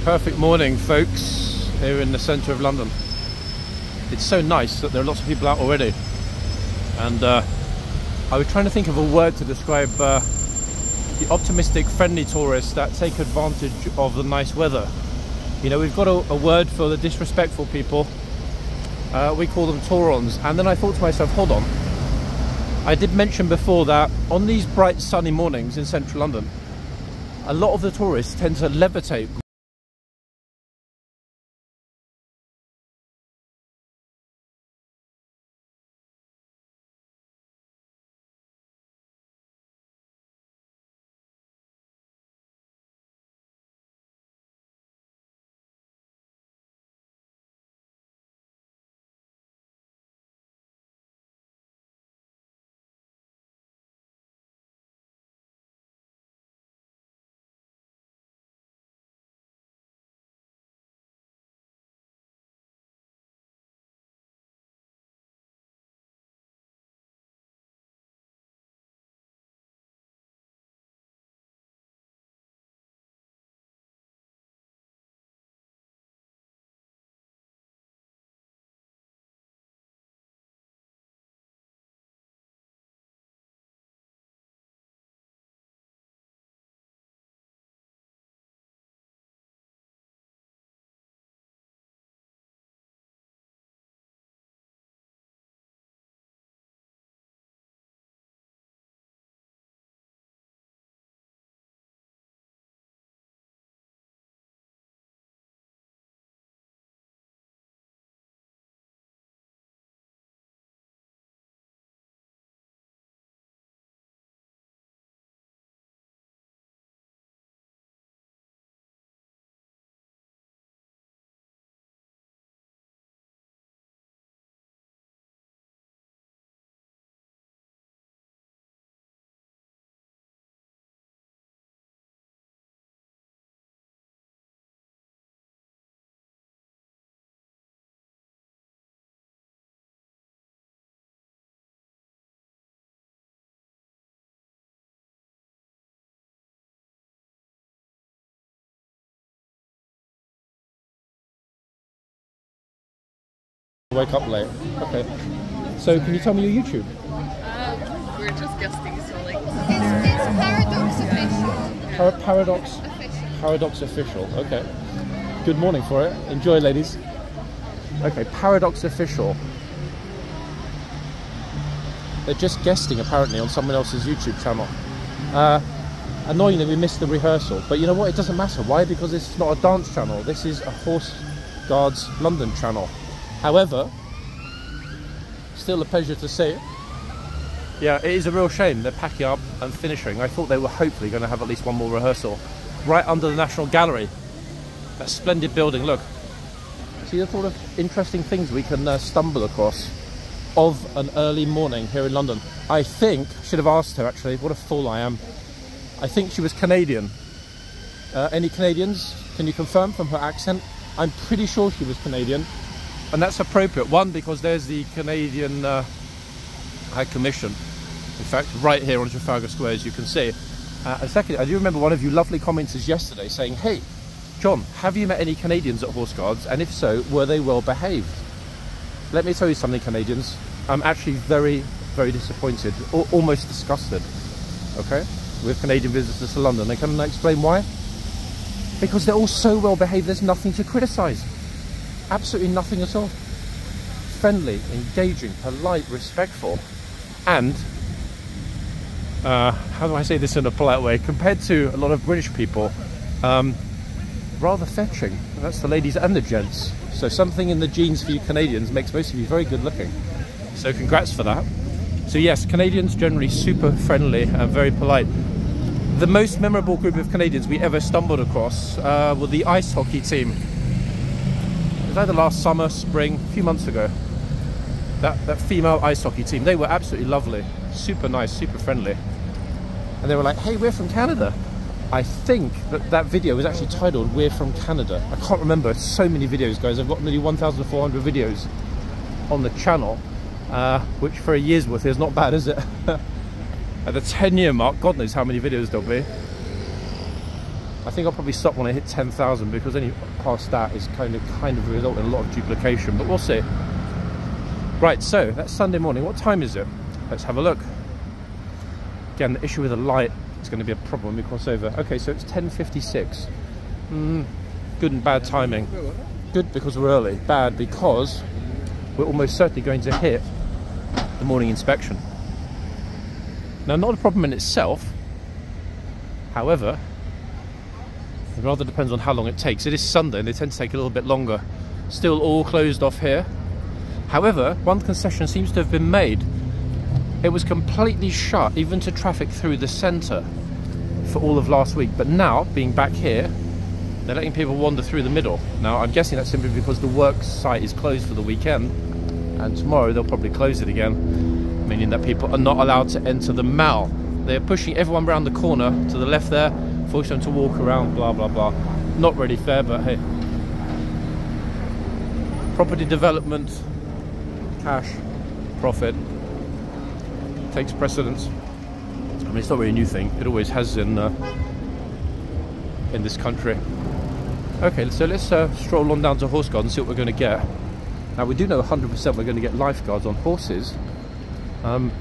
Perfect morning, folks, here in the centre of London. It's so nice that there are lots of people out already, and I was trying to think of a word to describe the optimistic, friendly tourists that take advantage of the nice weather. You know, we've got a word for the disrespectful people. We call them Taurons. And then I thought to myself, hold on, I did mention before that on these bright sunny mornings in central London, a lot of the tourists tend to levitate. Wake up late. Okay. So can you tell me your YouTube? We're just guessing, so like... It's Paradox Official. Paradox? Official. Paradox Official, okay. Good morning for it. Enjoy, ladies. Okay, Paradox Official. They're just guesting, apparently, on someone else's YouTube channel. Annoyingly, we missed the rehearsal. But you know what? It doesn't matter. Why? Because it's not a dance channel. This is a horseguards London channel. However, still a pleasure to see it. Yeah, it is a real shame they're packing up and finishing. I thought they were hopefully going to have at least one more rehearsal right under the National Gallery. That splendid building, look. See the sort of interesting things we can stumble across of an early morning here in London. I think, should have asked her actually, what a fool I am. I think she was Canadian. Any Canadians? Can you confirm from her accent? I'm pretty sure she was Canadian. And that's appropriate. One, because there's the Canadian High Commission, in fact, right here on Trafalgar Square, as you can see. And second, I do remember one of you lovely commenters yesterday saying, hey, John, have you met any Canadians at Horse Guards? And if so, were they well behaved? Let me tell you something, Canadians. I'm actually very, very disappointed, almost disgusted, okay, with Canadian visitors to London. And can I explain why? Because they're all so well behaved, there's nothing to criticise. Absolutely nothing at all. Friendly, engaging, polite, respectful, and how do I say this in a polite way? Compared to a lot of British people, rather fetching. That's the ladies and the gents. So something in the genes for you Canadians makes most of you very good looking. So congrats for that. So yes, Canadians generally super friendly and very polite. The most memorable group of Canadians we ever stumbled across were the ice hockey team. It was either last summer, spring, a few months ago. That female ice hockey team, they were absolutely lovely, super nice, super friendly. And they were like, hey, we're from Canada. I think that video was actually titled We're from Canada. I can't remember, so many videos, guys. I've got nearly 1,400 videos on the channel, which for a year's worth is not bad, is it? At the 10-year mark, God knows how many videos there'll be. I think I'll probably stop when I hit 10,000, because any past that is kind of result in a lot of duplication, but we'll see. Right, so that's Sunday morning. What time is it? Let's have a look. Again, the issue with the light is going to be a problem when we cross over. Okay, so it's 10:56. Good and bad timing. Good because we're early. Bad because we're almost certainly going to hit the morning inspection. Now, not a problem in itself. However, it rather depends on how long it takes. It is Sunday and they tend to take a little bit longer. Still all closed off here. However, one concession seems to have been made. It was completely shut, even to traffic through the centre, for all of last week. But now, being back here, they're letting people wander through the middle. Now, I'm guessing that's simply because the work site is closed for the weekend, and tomorrow they'll probably close it again, meaning that people are not allowed to enter the mall. They're pushing everyone around the corner to the left there, forcing them to walk around, blah, blah, blah. Not really fair, but hey. Property development, cash, profit, takes precedence. I mean, it's not really a new thing. It always has in this country. Okay, so let's stroll on down to Horseguard and see what we're going to get. Now, we do know 100% we're going to get lifeguards on horses. I'm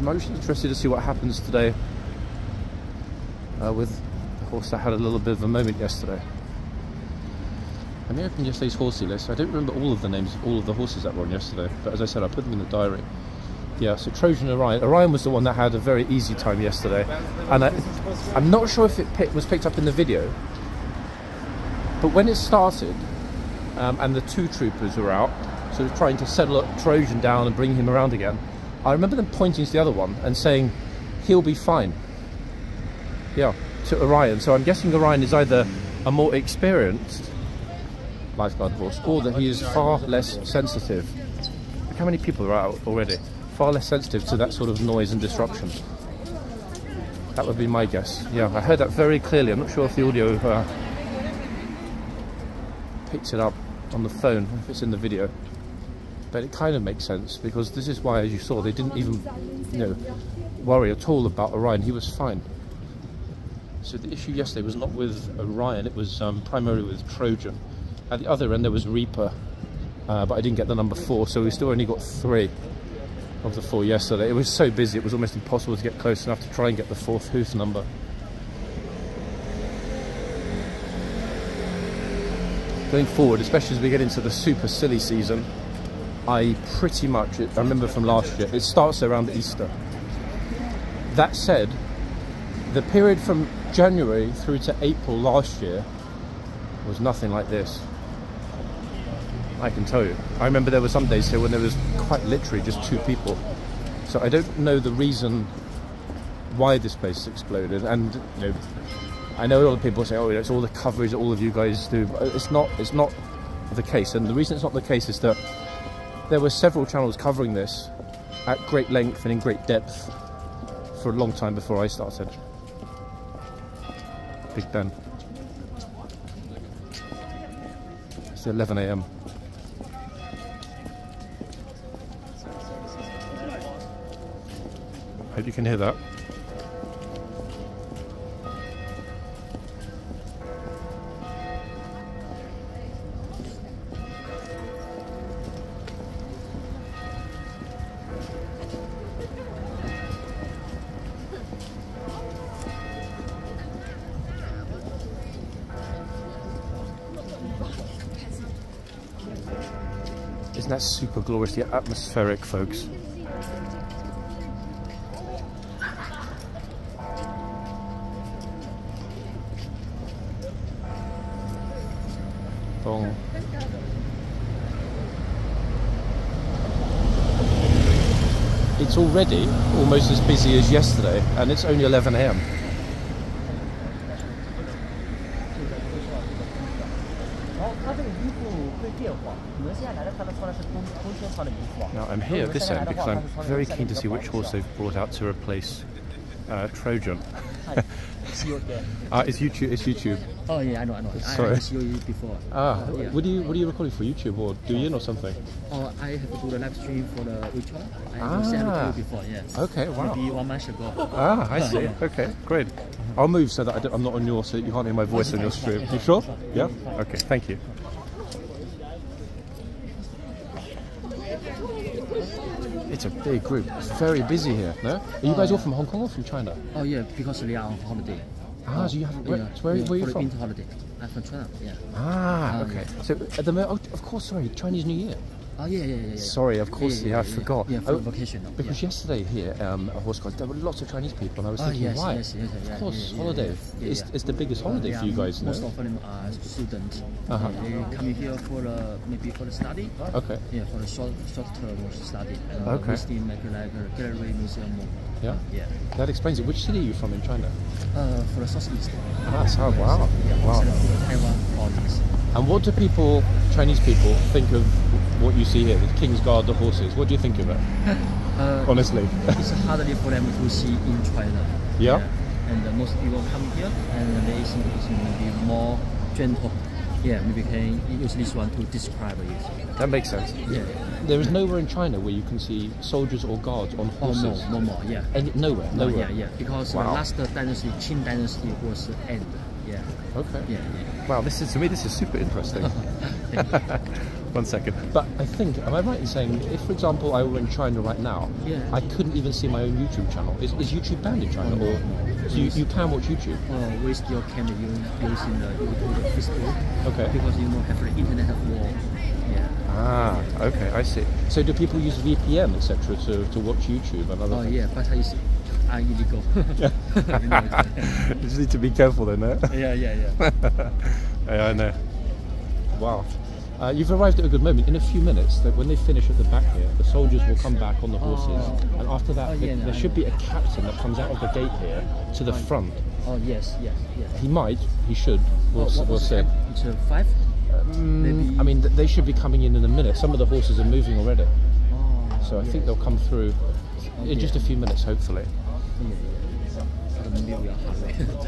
actually interested to see what happens today with the horse that had a little bit of a moment yesterday. Let me open yesterday's horsey list. I don't remember all of the names of all of the horses that were on yesterday, but as I said, I put them in the diary. Yeah, so Trojan Orion. Orion was the one that had a very easy time yesterday, and I'm not sure if it was picked up in the video, but when it started and the two troopers were out sort of trying to settle Trojan down and bring him around again, I remember them pointing to the other one and saying he'll be fine. Yeah, to Orion. So I'm guessing Orion is either a more experienced lifeguard horse, or that he is far less sensitive. Look how many people are out already. Far less sensitive to that sort of noise and disruption. That would be my guess. Yeah, I heard that very clearly. I'm not sure if the audio picked it up on the phone, if it's in the video, but it kind of makes sense, because this is why, as you saw, they didn't even, worry at all about Orion. He was fine. So the issue yesterday was not with Orion, it was primarily with Trojan. At the other end there was Reaper, but I didn't get the number 4, so we still only got 3 of the 4 yesterday. It was so busy it was almost impossible to get close enough to try and get the 4th hoof number. Going forward, especially as we get into the super silly season, I remember from last year, it starts around Easter. That said, the period from January through to April last year was nothing like this. I can tell you. I remember there were some days here when there was quite literally just 2 people. So I don't know the reason why this place exploded. And I know a lot of people say, "Oh, it's all the coverage that all of you guys do." But it's not the case. And the reason it's not the case is that there were several channels covering this at great length and in great depth for a long time before I started. Big Ben. It's 11 AM. Hope you can hear that. Isn't that super gloriously atmospheric, folks? Boom. It's already almost as busy as yesterday, and it's only 11 AM. Now I'm here at this end because I'm very keen to see which horse they've brought out to replace Trojan. Hi. See you again. It's YouTube. It's YouTube. Oh yeah, I know. Sorry. I see you before. Yeah. What are you recording for YouTube or Douyin or something? Oh, I have to do the live stream for the ritual. I sent it to you before. Yes. Okay. Wow. Maybe 1 month ago. I see. Okay. Great. I'll move so that I'm not on your, so you can't hear my voice on your stream. You sure? Yeah. Okay. Thank you. It's a big group. It's very busy here, no? Are you guys all from Hong Kong or from China? Oh yeah, because they are on holiday. So you have where are you from? Winter holiday. I'm from China. Yeah. Okay. So at the moment, of course, sorry, Chinese New Year. Oh yeah. Sorry, of course, I forgot. Yeah, for vacation. Because yesterday here at Horseguards, there were lots of Chinese people, and I was thinking, why? Yes. Of course, holiday. It's the biggest holiday for you guys, most no? of them are students. They come here for maybe for the study. Okay. Yeah, for the short term study. Okay. Visiting like a gallery, museum. Yeah. Yeah. That explains it. Which city are you from in China? For the southeast. Wow. Yeah, Wow. Taiwan province. And what do Chinese people, think of what you see here, the kingsguard, the horses? What do you think of it? Honestly. It's hardly for them to see in China. Yeah. And most people come here and they think it's maybe more gentle. Yeah, maybe can use this one to describe it. That makes sense. Yeah. There is nowhere in China where you can see soldiers or guards on horses. No more, yeah. And nowhere. Yeah. Because the last dynasty, Qing dynasty, was end. Yeah. Okay. Yeah. Wow, this is super interesting. 1 second. But I think, am I right in saying, if for example I were in China right now, I couldn't even see my own YouTube channel. Is YouTube banned in China, or so you can watch YouTube? We still can using the YouTube, Facebook. Okay. Because you don't have the internet war. Yeah. Okay, I see. So do people use VPN, etc., to watch YouTube and other things? Yeah, but it's illegal. You just need to be careful then, no? Yeah. Yeah, I know. Wow. You've arrived at a good moment. In a few minutes, when they finish at the back here, the soldiers will come back on the horses, and after that, there should be a captain that comes out of the gate here to the front. Oh yes. He should. We'll see. It's 5. Maybe. I mean, they should be coming in a minute. Some of the horses are moving already, so I think they'll come through in just a few minutes, hopefully.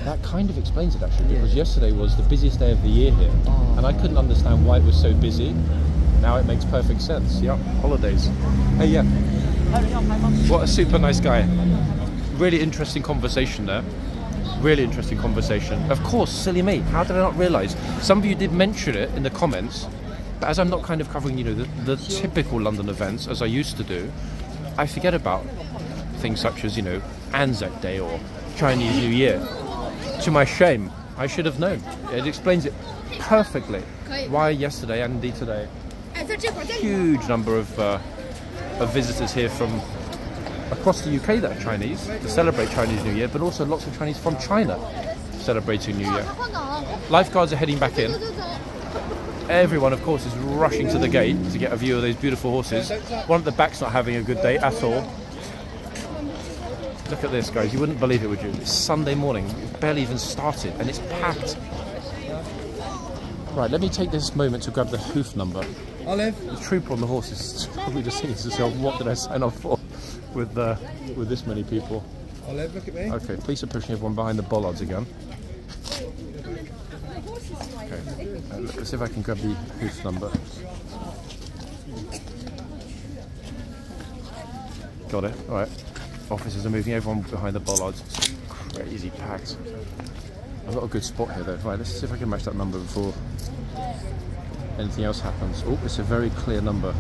That kind of explains it actually, because yesterday was the busiest day of the year here, and I couldn't understand why it was so busy. Now it makes perfect sense. Yep, holidays. Hey, yeah. What a super nice guy. Really interesting conversation there. Really interesting conversation. Of course, silly me. How did I not realise? Some of you did mention it in the comments, but as I'm not kind of covering, the typical London events as I used to do, I forget about things such as, Anzac Day or Chinese New Year. To my shame, I should have known. It explains it perfectly why yesterday and indeed today, huge number of visitors here from across the UK that are Chinese to celebrate Chinese New Year, but also lots of Chinese from China celebrating New Year. Lifeguards are heading back in. Everyone, of course, is rushing to the gate to get a view of those beautiful horses. One at the back's not having a good day at all. Look at this, guys. You wouldn't believe it, would you? It's Sunday morning. It's barely even started, and it's packed. Right, let me take this moment to grab the hoof number. Olive. The trooper on the horse is probably just thinking to himself, what did I sign up for with this many people? Olive, look at me. Okay, police are pushing everyone behind the bollards again. Okay, let's see if I can grab the hoof number. Got it. All right. Officers are moving everyone behind the bollards. It's crazy packed. I've got a good spot here though. Right, let's see if I can match that number before anything else happens. Oh, it's a very clear number.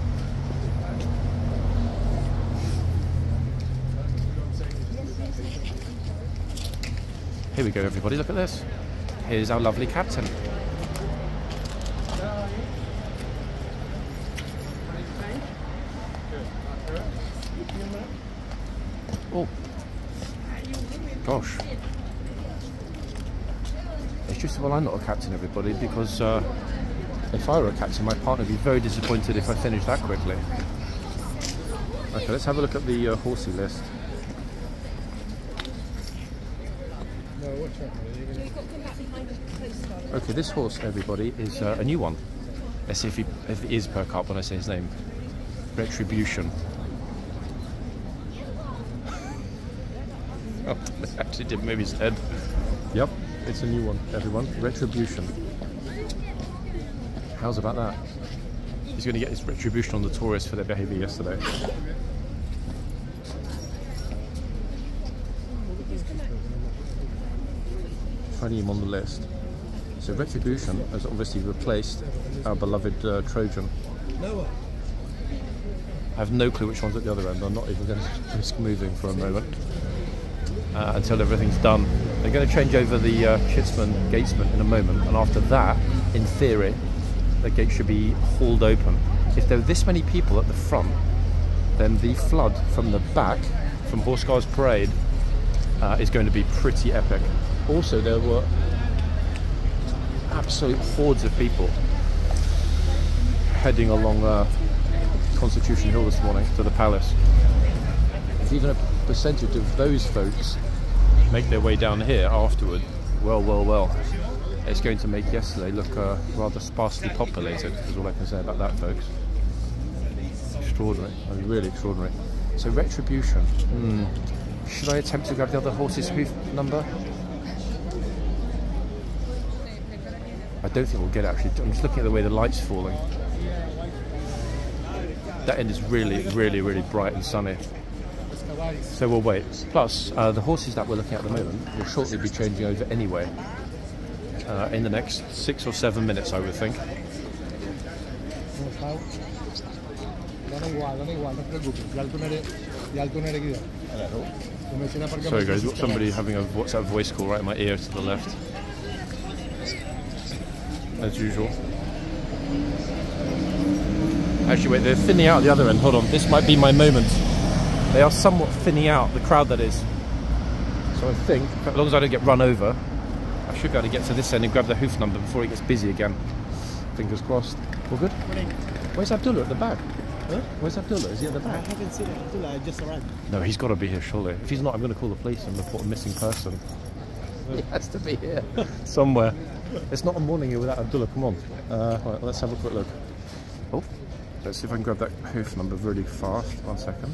Here we go, everybody. Look at this. Here's our lovely captain. Oh, gosh. It's just, well, I'm not a captain, everybody, because if I were a captain, my partner would be very disappointed if I finished that quickly. Okay, let's have a look at the horsey list. Okay, this horse, everybody, is a new one. Let's see if it is perk up when I say his name. Oh, they actually did move his head. Yep, it's a new one, everyone. Retribution. How's about that? He's going to get his retribution on the tourists for their behaviour yesterday. Finding him on the list. So retribution has obviously replaced our beloved Trojan. I have no clue which one's at the other end. I'm not even going to risk moving for a moment until everything's done. They're going to change over the gatesman in a moment, and after that, in theory, the gate should be hauled open. If there are this many people at the front, then the flood from the back, from horseguardsparade, is going to be pretty epic. Also, there were absolute hordes of people heading along Constitution Hill this morning to the palace. If even a percentage of those folks make their way down here afterward, well, it's going to make yesterday look rather sparsely populated, is all I can say about that, folks. Extraordinary, I mean, really extraordinary. So retribution. Should I attempt to grab the other horse's hoof number? I don't think we'll get it, actually. I'm just looking at the way the light's falling. That end is really bright and sunny. So we'll wait. Plus, the horses that we're looking at the moment will shortly be changing over anyway. In the next 6 or 7 minutes, I would think. Sorry guys, got somebody having a WhatsApp voice call right in my ear to the left. As usual. Actually wait, they're thinning out at the other end. Hold on, this might be my moment. They are somewhat thinning out, the crowd that is. So I think, as long as I don't get run over, I should be able to get to this end and grab the hoof number before it gets busy again. Fingers crossed. All good? Where's Abdullah at the back? Huh? Where's Abdullah? Is he at the back? I haven't seen Abdullah, I just arrived. No, he's got to be here surely. If he's not, I'm going to call the police and report a missing person. He has to be here somewhere. It's not a morning here without Abdullah, come on. Right, let's have a quick look. Oh, let's see if I can grab that hoof number really fast. 1 second.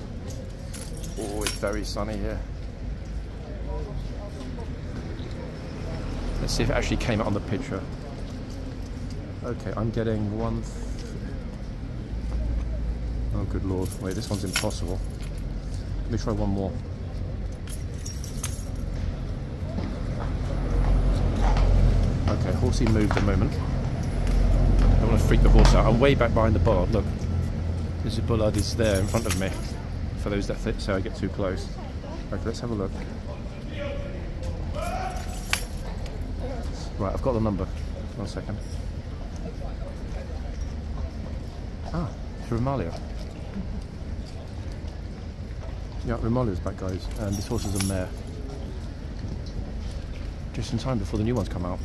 Oh, it's very sunny here. Let's see if it actually came out on the picture. Okay, I'm getting one... Oh, good lord. Wait, this one's impossible. Let me try one more. Okay, horsey moved a moment. I don't want to freak the horse out. I'm way back behind the bollard. Look, this bollard is there in front of me. For those that say I get too close. Okay, let's have a look. Right, I've got the number. 1 second. Ah, it's Romalia. Yeah, Romalia's back, guys, and this horse is a mare. Just in time before the new ones come out.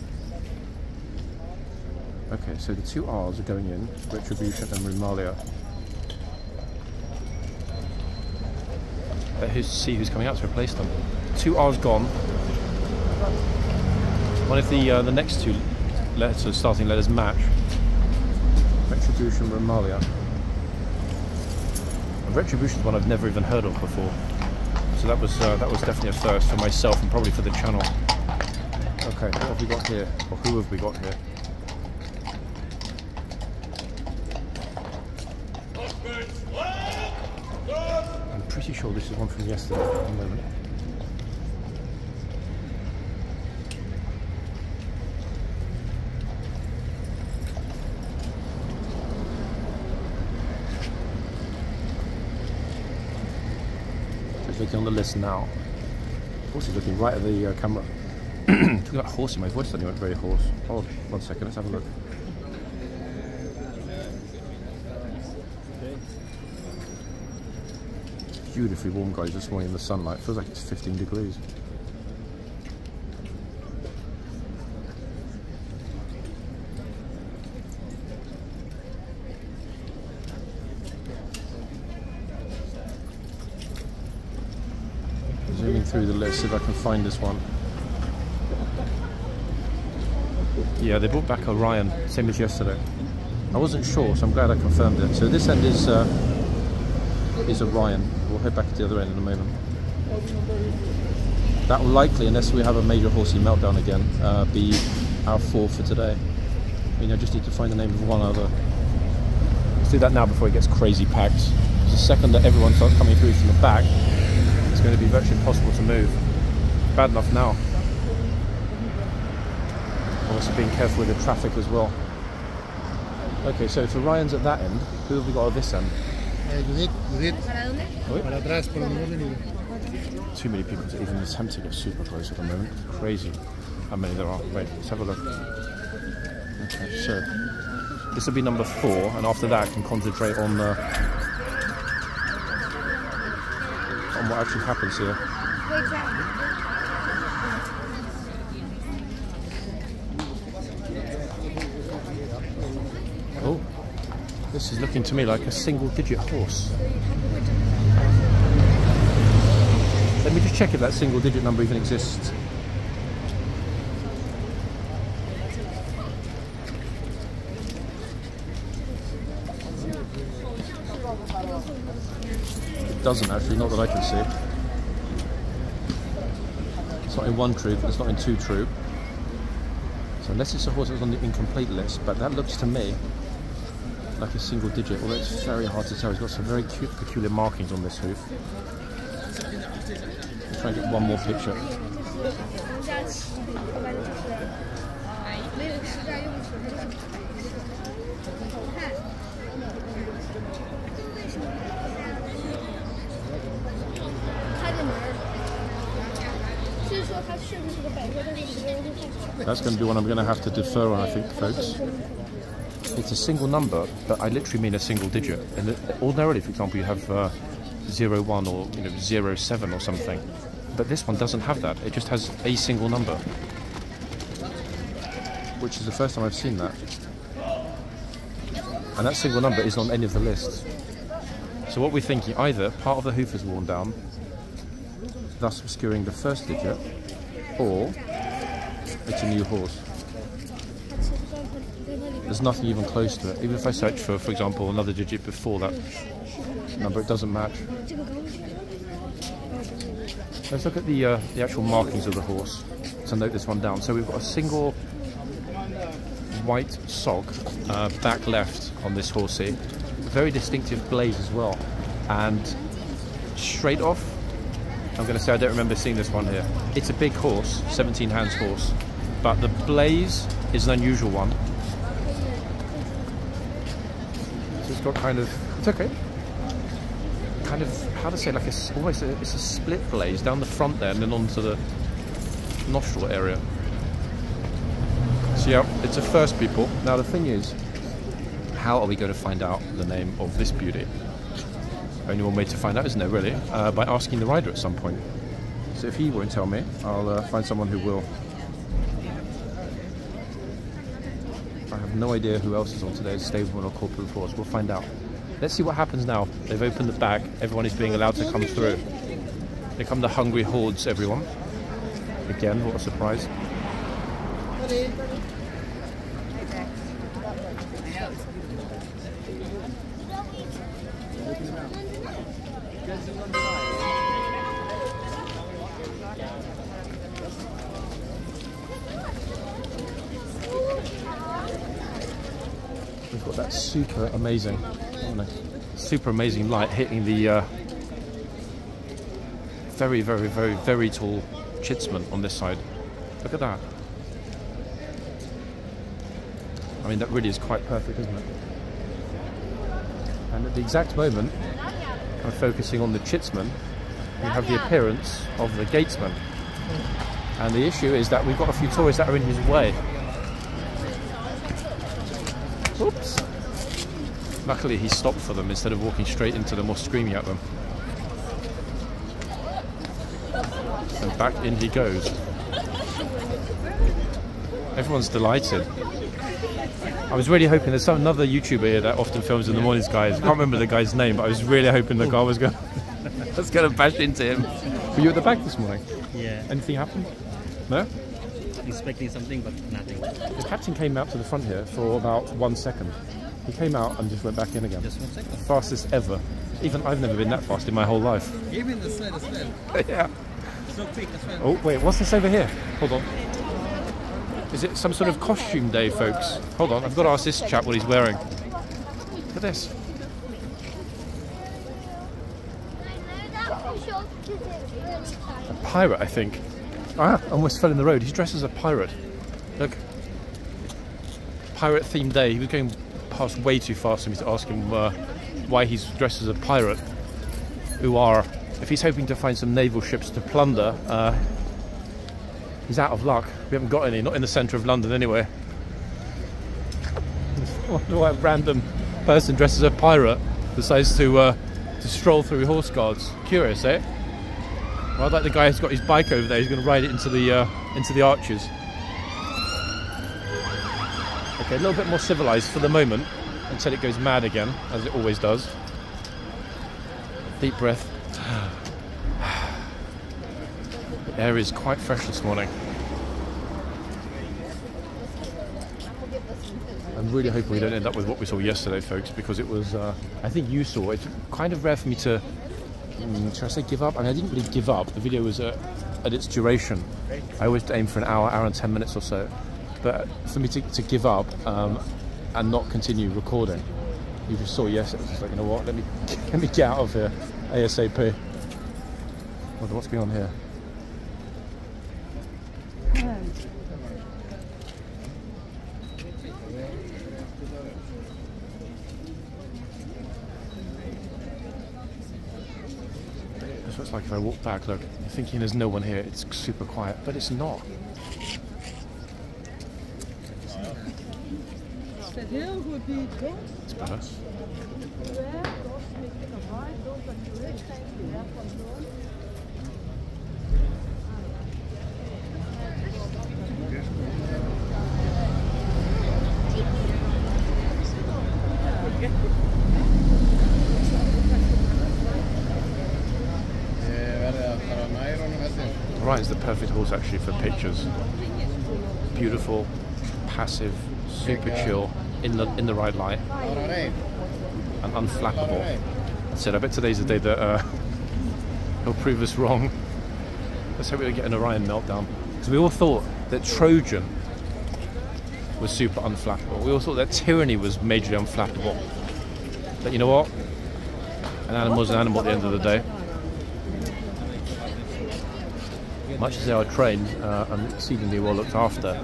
Okay, so the 2 R's are going in, Retribution and Romalia. Let's see who's coming out to replace them. 2 R's gone. What if the next 2 letters, starting letters, match? Retribution, Romalia. Retribution is one I've never even heard of before, so that was definitely a first for myself and probably for the channel. Okay, what have we got here? Or who have we got here? I'm pretty sure this is one from yesterday. At the moment. Looking on the list now. Horse is looking right at the camera. Talking about horsey, my voice suddenly went very hoarse. Oh, 1 second, let's have a look. Beautifully warm, guys, this morning in the sunlight. Feels like it's 15 degrees. Zooming through the list, see if I can find this one. Yeah, they brought back Orion, same as yesterday. I wasn't sure, so I'm glad I confirmed it. So this end is Orion. We'll head back to the other end in a moment. That will likely, unless we have a major horsey meltdown again, be our 4 for today. I mean, I just need to find the name of one other. Let's do that now before it gets crazy packed. Because the second that everyone starts coming through from the back, it's going to be virtually impossible to move. Bad enough now. Also being careful with the traffic as well. Okay, so if Orion's at that end, who have we got at this end? Too many people to even attempt to get super close at the moment. Crazy how many there are. Wait, let's have a look. Okay, so this will be number 4, and after that I can concentrate on what actually happens here. Oh, this is looking to me like a single-digit horse. Let me just check if that single-digit number even exists. It doesn't actually, not that I can see. It's not in 1 troop, it's not in 2 troop. So unless it's a horse that's on the incomplete list, but that looks to me like a single digit, although it's very hard to tell. He's got some very cute, peculiar markings on this hoof. I'll try and get one more picture. That's going to be one I'm going to have to defer on, I think, folks. It's a single number, but I literally mean a single digit. And ordinarily, for example, you have 01 or 07 or something, but this one doesn't have that. It just has a single number, which is the first time I've seen that. And that single number isn't on any of the lists. So what we're thinking, either part of the hoof is worn down, thus obscuring the first digit, or it's a new horse. There's nothing even close to it. Even if I search for example, another digit before that number, it doesn't match. Let's look at the actual markings of the horse to note this one down. So we've got a single white sock, back left on this horsey. Very distinctive blaze as well. And straight off, I'm going to say I don't remember seeing this one here. It's a big horse, 17 hands horse, but the blaze is an unusual one. So it's got kind of, it's okay, kind of, how to say, like almost it's a split blaze down the front there and then onto the nostril area. So yeah, it's a first, people. Now the thing is, how are we going to find out the name of this beauty? Only one way to find out, isn't there, really? By asking the rider at some point. So if he won't tell me, I'll find someone who will. I have no idea who else is on today's stableman or corporate horse. We'll find out. Let's see what happens now. They've opened the bag. Everyone is being allowed to come through. Here come the hungry hordes, everyone. Again, what a surprise. We've got that super amazing light hitting the very, very, very, very tall chitsman on this side. Look at that. I mean, that really is quite perfect, isn't it? And at the exact moment I'm focusing on the chitsman, we have the appearance of the gatesman. And the issue is that we've got a few tourists that are in his way. Oops. Luckily he stopped for them instead of walking straight into them or screaming at them. And back in he goes. Everyone's delighted. I was really hoping, there's another YouTuber here that often films in the mornings, guys. I can't remember the guy's name, but I was really hoping the guy was going to bash into him. Were you at the back this morning? Yeah. Anything happened? No? Expecting something, but nothing. The captain came out to the front here for about 1 second. He came out and just went back in again. Just 1 second. The fastest ever. Even I've never been that fast in my whole life. Give him the slightest smell. Yeah. so quick as well. Oh, wait, what's this over here? Hold on. Is it some sort of costume day, folks? Hold on, I've got to ask this chap what he's wearing. Look at this. A pirate, I think. Ah, almost fell in the road. He's dressed as a pirate. Look. Pirate-themed day. He was going past way too fast for me to ask him why he's dressed as a pirate. If he's hoping to find some naval ships to plunder, he's out of luck. We haven't got any, not in the centre of London anyway. I wonder why a random person dressed as a pirate decides to stroll through horse guards. Curious, eh? Well, I'd like the guy who's got his bike over there. He's going to ride it into the arches. Okay, a little bit more civilised for the moment until it goes mad again, as it always does. Deep breath. The air is quite fresh this morning. I'm really hoping we don't end up with what we saw yesterday, folks, because it was, I think you saw, it's kind of rare for me to, should I say give up? I mean, I didn't really give up. The video was at its duration. I always aim for an hour and 10 minutes or so. But for me to give up and not continue recording, you just saw yesterday, it was just like, you know what, let me get out of here ASAP. What's going on here? This looks like if I walk back, look, you're thinking there's no one here, it's super quiet, but it's not. It's better. Ryan's the perfect horse actually for pictures. Beautiful, passive, super chill, in the right light, and unflappable. That's it. I bet today's the day that he'll prove us wrong. Let's hope we don't get an Orion meltdown, because we all thought that Trojan was super unflappable. We all thought that Tyranny was majorly unflappable. But you know what? An animal's an animal at the end of the day. Much as they are trained and exceedingly well looked after,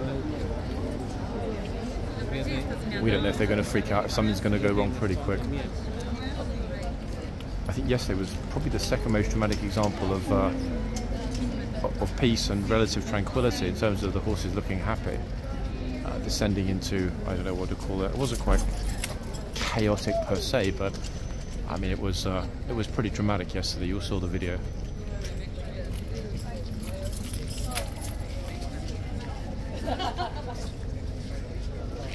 we don't know if they're going to freak out, if something's going to go wrong pretty quick. I think yesterday was probably the second most dramatic example of peace and relative tranquility in terms of the horses looking happy, descending into, I don't know what to call it. It wasn't quite chaotic per se, but I mean it was pretty dramatic yesterday. You all saw the video.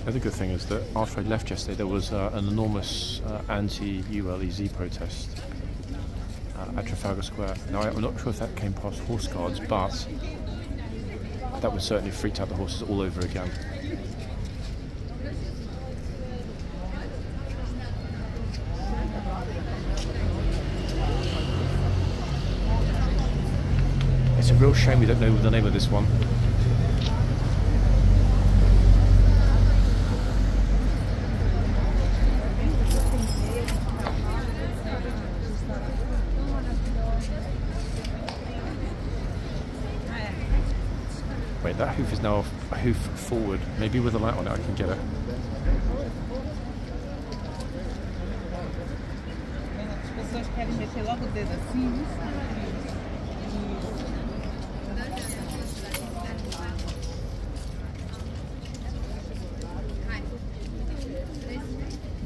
The other good thing is that after I left yesterday, there was an enormous anti-ULEZ protest at Trafalgar Square. Now, I'm not sure if that came past horse guards, but that would certainly freak out the horses all over again. It's a real shame we don't know the name of this one. Wait, that hoof is now a hoof forward. Maybe with a light on it I can get it.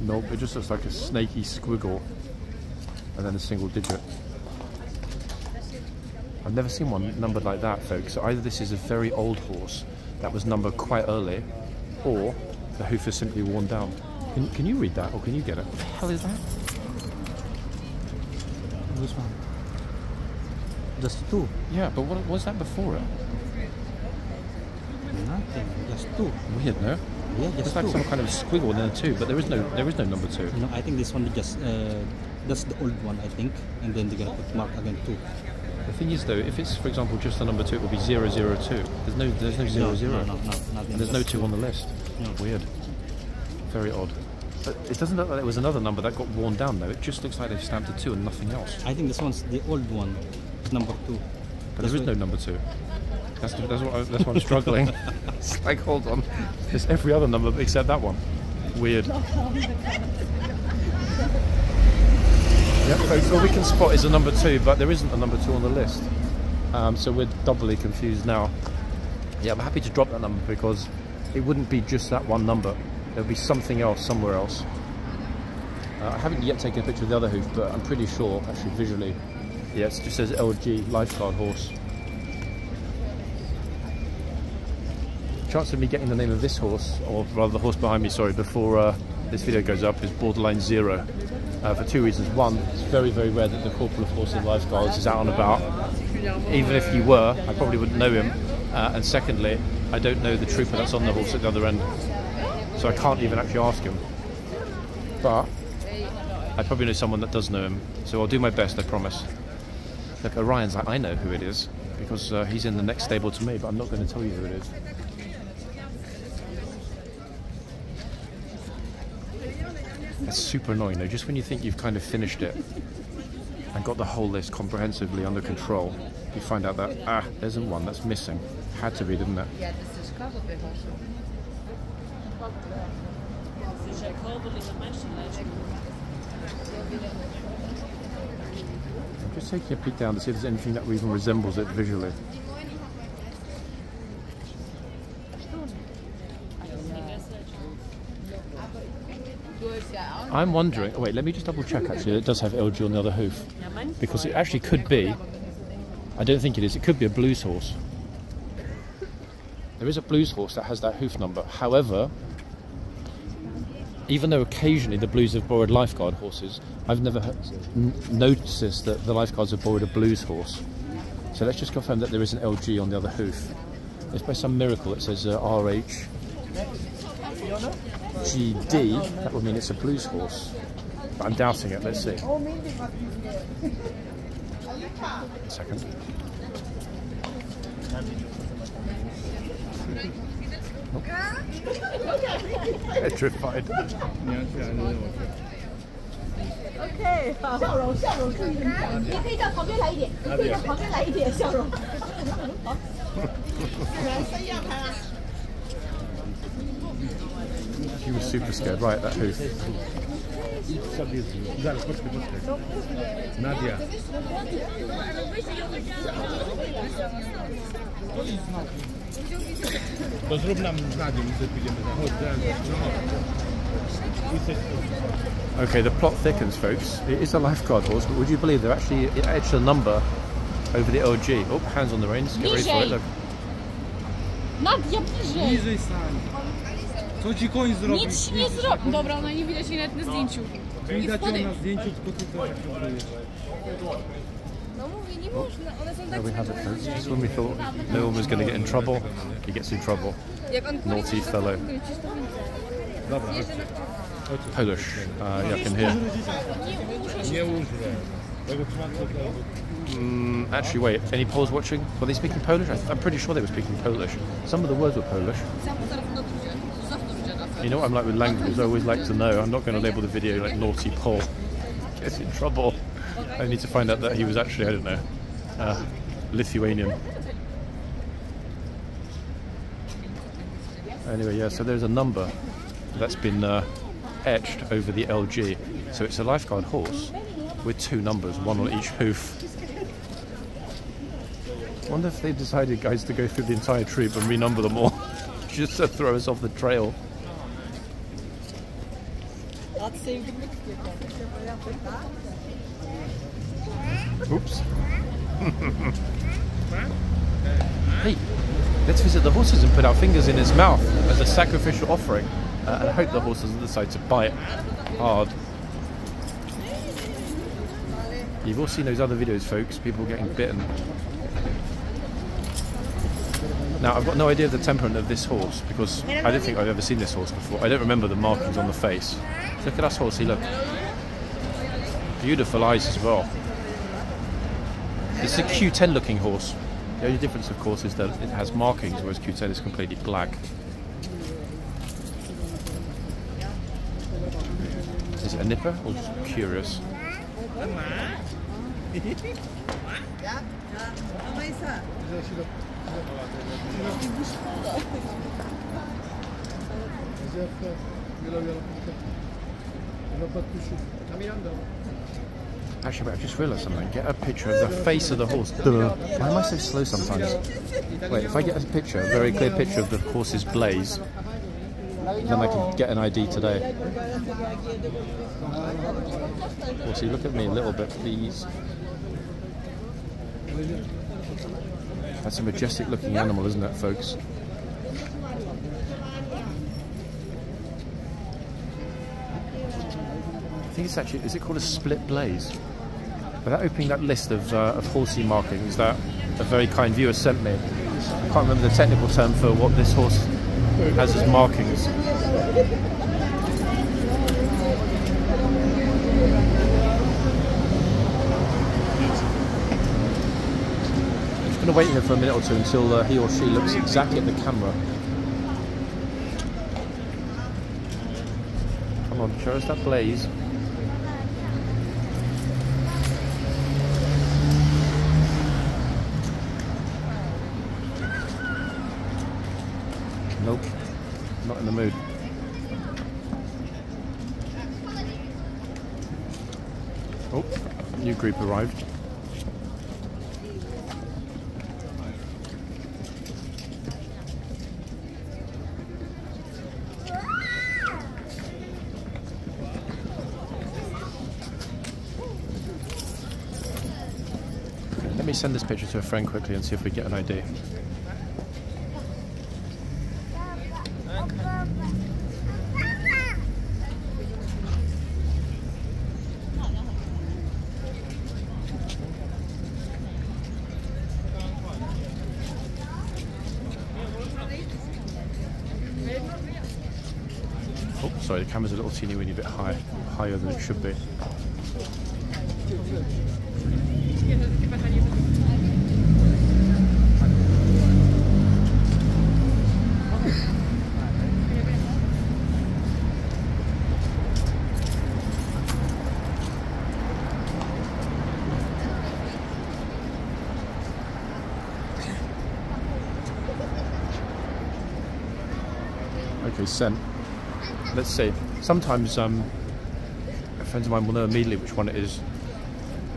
Nope, it just looks like a snaky squiggle and then a single digit. I've never seen one numbered like that, folks. So either this is a very old horse that was numbered quite early, or the hoof is simply worn down. Can you read that, or can you get it? What the hell is that? Which one? Just two. Yeah, but what was that before it? Nothing. Just two. Weird, no? Yeah, just it's like two. some kind of squiggle in there too, but there is no number two. No, I think this one is just that's the old one, I think, and then they're gonna put mark again two. The thing is though, if it's for example just the number 2, it will be 002. There's no 0, 0. No, And there's no 2 on the list. No. Weird. Very odd. But it doesn't look like there was another number that got worn down though. It just looks like they've stamped a 2 and nothing else. I think this one's the old one, number 2. But there is no number 2. That's what I'm struggling. It's like, hold on. There's every other number except that one. Weird. Yep, folks, all we can spot is a number 2, but there isn't a number 2 on the list. So we're doubly confused now. Yeah, I'm happy to drop that number because it wouldn't be just that one number. There'll be something else somewhere else. I haven't yet taken a picture of the other hoof, but I'm pretty sure, actually visually, yeah, it just says LG Lifeguard horse. Chance of me getting the name of this horse, or rather the horse behind me, sorry, before this video goes up is borderline 0. For 2 reasons. One, it's very, very rare that the corporal of horse and lifeguards is out and about. Even if you were, I probably wouldn't know him. And secondly, I don't know the trooper that's on the horse at the other end. So I can't even actually ask him. But I probably know someone that does know him. So I'll do my best, I promise. Look, Orion's like, I know who it is. Because he's in the next stable to me, but I'm not going to tell you who it is. That's super annoying though, just when you think you've kind of finished it and got the whole list comprehensively under control, you find out that, there isn't one, that's missing. Had to be, didn't it? Yeah, this is probably also. I'm just taking a peek down to see if there's anything that even resembles it visually. I'm wondering, oh wait, let me just double check actually, it does have LG on the other hoof. Because it actually could be, I don't think it is, it could be a blues horse. There is a blues horse that has that hoof number. However, even though occasionally the blues have borrowed lifeguard horses, I've never noticed that the lifeguards have borrowed a blues horse. So let's just confirm that there is an LG on the other hoof. If by some miracle it says RH GD, that would mean it's a blues horse. But I'm doubting it, let's see. A second. Nope. Petrified. OK， 笑容是你可以到旁边来一点，你可以到旁边来一点笑容。好，三样牌啊。 She was super scared, right, that hoof. Nadia. To zrób nam z Nadią, my pójdziemy za. Okay, the plot thickens, folks. It is a lifeguard horse, but would you believe they're actually etched a number over the LG? Oh, hands on the reins. Get ready for it. Look. Nadia, bliżej. Bliżej stań. Co ci koń zrobił? Nic ci nie zrobi. Dobra, ona nie widać jej nawet na zdjęciu. Widać ją na zdjęciu, tylko tutaj. No mówię, nie można, one są tak There we have it, folks. Just when we thought no one was going to get in trouble, he gets in trouble. Naughty fellow. Dobra, Polish, you can hear. nie użrę. Actually, wait, any Poles watching? Were they speaking Polish? I'm pretty sure they were speaking Polish. Some of the words were Polish. You know what I'm like with languages, I always like to know. I'm not going to label the video like naughty Pole. Gets in trouble. I need to find out that he was actually, I don't know, Lithuanian. Anyway, yeah, so there's a number that's been etched over the LG. So it's a lifeguard horse with 2 numbers, 1 on each hoof. I wonder if they decided, guys, to go through the entire troop and renumber them all just to throw us off the trail. Oops. Hey, let's visit the horses and put our fingers in his mouth as a sacrificial offering. And I hope the horse doesn't decide to bite hard. You've all seen those other videos, folks, people getting bitten. Now, I've got no idea of the temperament of this horse because I don't think I've ever seen this horse before. I don't remember the markings on the face. Look at us horsey, look. Beautiful eyes as well. It's a Q10 looking horse. The only difference, of course, is that it has markings, whereas Q10 is completely black. Is it a nipper or just curious? Actually, I just realised something. Get a picture of the face of the horse. Duh. Why am I so slow sometimes? Wait, if I get a picture, a very clear picture of the horse's blaze, then I can get an ID today. Horsey, look at me a little bit, please. That's a majestic looking animal, isn't it, folks? I think it's actually, is it called a split blaze? Without opening that list of horsey markings that a very kind viewer sent me, I can't remember the technical term for what this horse has as markings. I'm just going to wait here for a minute or two until he or she looks exactly at the camera. Come on, show us that blaze. Nope, not in the mood. Oh, new group arrived. Let me send this picture to a friend quickly and see if we get an ID. Oh, sorry, the camera's a little teeny weeny bit higher than it should be. Okay, sent. Let's see. Sometimes friends of mine will know immediately which one it is